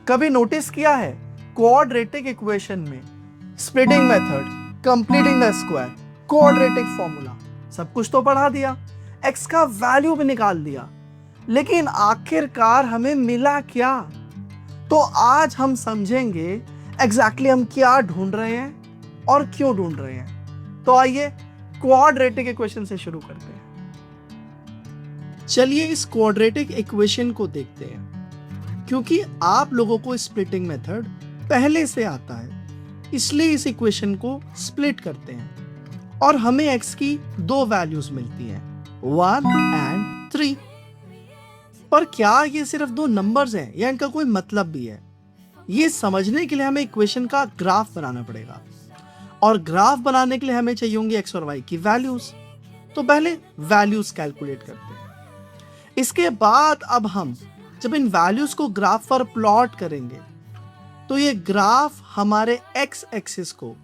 कभी नोटिस किया है क्वाड्रेटिक इक्वेशन में splitting method, completing the square, quadratic formula, सब कुछ तो पढ़ा दिया, x का वैल्यू भी निकाल दिया, लेकिन आखिरकार हमें मिला क्या? तो आज हम समझेंगे एग्जैक्टली हम क्या ढूंढ रहे हैं और क्यों ढूंढ रहे हैं। तो आइए क्वाड्रेटिक इक्वेशन से शुरू करते हैं। चलिए इस क्वाड्रेटिक इक्वेशन को देखते हैं। क्योंकि आप लोगों को स्प्लिटिंग मेथड पहले से आता है, इसलिए इस इक्वेशन को स्प्लिट करते हैं और हमें x की दो वैल्यूज मिलती हैं, 1 एंड 3। पर क्या ये सिर्फ दो नंबर्स हैं या इनका कोई मतलब भी है? ये समझने के लिए हमें इक्वेशन का ग्राफ बनाना पड़ेगा और ग्राफ बनाने के लिए हमें चाहिए होंगे x और y की वैल्यूज। तो पहले वैल्यूज कैलकुलेट करते हैं। इसके बाद अब हम जब इन वैल्यूज को ग्राफ पर प्लॉट करेंगे तो ये ग्राफ हमारे x एक्सिस को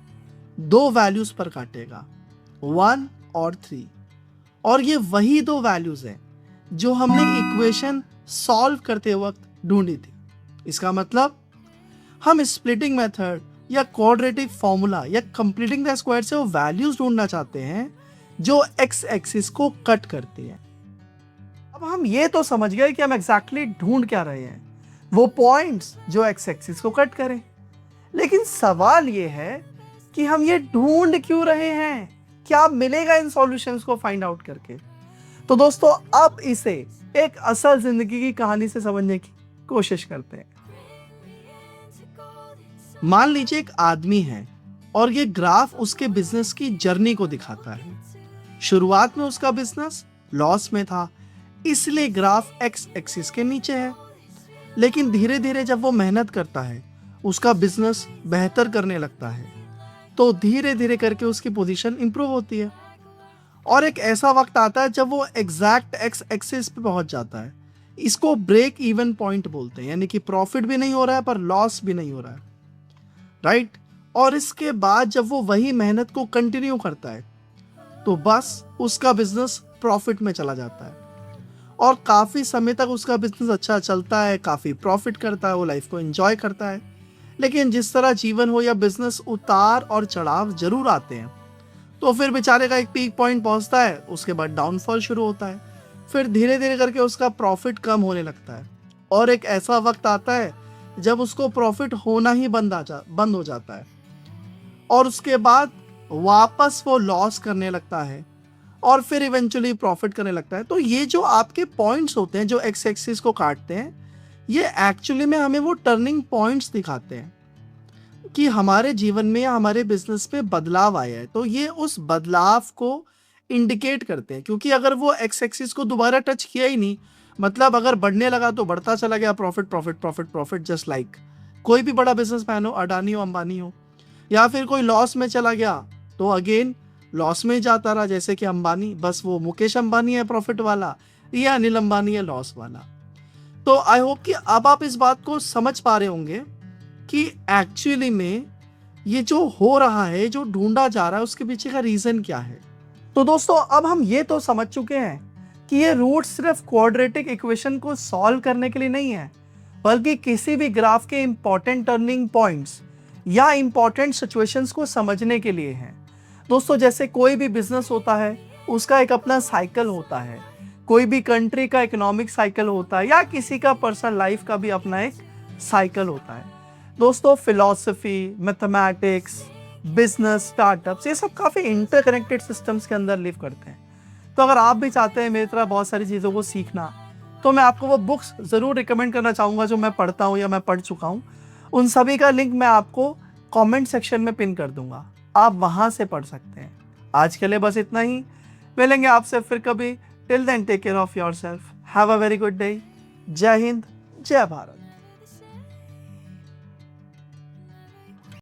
दो वैल्यूज पर काटेगा, 1 और 3, और ये वही दो वैल्यूज हैं जो हमने इक्वेशन सॉल्व करते वक्त ढूंढी थी। इसका मतलब हम स्प्लिटिंग मेथड या क्वाड्रेटिक फॉर्मूला या कंप्लीटिंग द स्क्वायर से वो वैल्यूज ढूंढना चाहते हैं जो x एक्सिस को कट करती हैं। अब हम ये तो समझ गए कि हम एग्जैक्टली ढूंढ क्या रहे हैं, वो पॉइंट्स जो x एक्सिस को कट करें। लेकिन सवाल ये है कि हम ये ढूंढ क्यों रहे हैं, क्या मिलेगा इन सॉल्यूशंस को फाइंड आउट करके। तो दोस्तों अब इसे एक असल जिंदगी की कहानी से समझने की कोशिश करते हैं। मान लीजिए एक आदमी है और ये ग्राफ उसके बिजनेस की जर्नी को दिखाता है। शुरुआत में उसका बिजनेस लॉस में था, इसलिए ग्राफ x एक्सिस के नीचे है। लेकिन धीरे धीरे जब वो मेहनत करता है, उसका बिजनेस बेहतर करने लगता है, तो धीरे धीरे करके उसकी पोजीशन इंप्रूव होती है और एक ऐसा वक्त आता है जब वो एग्जैक्ट x एक्सिस पे पहुंच जाता है। इसको ब्रेक इवन पॉइंट बोलते हैं, यानी कि प्रॉफिट भी नहीं हो रहा है पर लॉस भी नहीं हो रहा है, राइट। और इसके बाद जब वो वही मेहनत को कंटिन्यू करता है तो बस उसका बिजनेस प्रॉफिट में चला जाता है और काफ़ी समय तक उसका बिजनेस अच्छा चलता है, काफ़ी प्रॉफिट करता है, वो लाइफ को एंजॉय करता है। लेकिन जिस तरह जीवन हो या बिजनेस, उतार और चढ़ाव जरूर आते हैं। तो फिर बेचारे का एक पीक पॉइंट पहुंचता है, उसके बाद डाउनफॉल शुरू होता है, फिर धीरे धीरे करके उसका प्रॉफिट कम होने लगता है और एक ऐसा वक्त आता है जब उसको प्रॉफिट होना ही बंद हो जाता है और उसके बाद वापस वो लॉस करने लगता है और फिर इवेंचुअली प्रॉफिट करने लगता है। तो ये जो आपके पॉइंट्स होते हैं जो एक्स एक्सिस को काटते हैं, ये एक्चुअली में हमें वो टर्निंग पॉइंट्स दिखाते हैं कि हमारे जीवन में या हमारे बिजनेस पे बदलाव आया है। तो ये उस बदलाव को इंडिकेट करते हैं, क्योंकि अगर वो एक्स एक्सिस को दोबारा टच किया ही नहीं, मतलब अगर बढ़ने लगा तो बढ़ता चला गया, profit profit profit profit, just like कोई भी बड़ा बिजनेसमैन हो, अडानी हो, अंबानी हो, या फिर कोई लॉस में चला गया तो अगेन लॉस में जाता रहा, जैसे कि अंबानी, बस वो मुकेश अंबानी है प्रॉफिट वाला या अनिल अंबानी है लॉस वाला। तो आई होप कि अब आप इस बात को समझ पा रहे होंगे कि एक्चुअली में ये जो हो रहा है, जो ढूंढा जा रहा है, उसके पीछे का रीजन क्या है। तो दोस्तों अब हम ये तो समझ चुके हैं कि ये रूट सिर्फ क्वाड्रेटिक इक्वेशन को सॉल्व करने के लिए नहीं है, बल्कि किसी भी ग्राफ के इंपॉर्टेंट टर्निंग पॉइंट्स या इंपॉर्टेंट सिचुएशंस को समझने के लिए है। दोस्तों जैसे कोई भी बिजनेस होता है, उसका एक अपना साइकिल होता है, कोई भी कंट्री का इकोनॉमिक साइकिल होता है, या किसी का पर्सनल लाइफ का भी अपना एक साइकिल होता है। दोस्तों फिलॉसफी, मैथमेटिक्स, बिजनेस, स्टार्टअप्स, ये सब काफ़ी इंटरकनेक्टेड सिस्टम्स के अंदर लिव करते हैं। तो अगर आप भी चाहते हैं मेरी तरह बहुत सारी चीज़ों को सीखना, तो मैं आपको वो बुक्स ज़रूर रिकमेंड करना चाहूँगा जो मैं पढ़ता हूँ या मैं पढ़ चुका हूँ। उन सभी का लिंक मैं आपको कमेंट सेक्शन में पिन कर दूंगा, आप वहाँ से पढ़ सकते हैं। आज के लिए बस इतना ही, मिलेंगे आपसे फिर कभी। Till then take care of yourself, have a very good day. जय हिंद, जय भारत।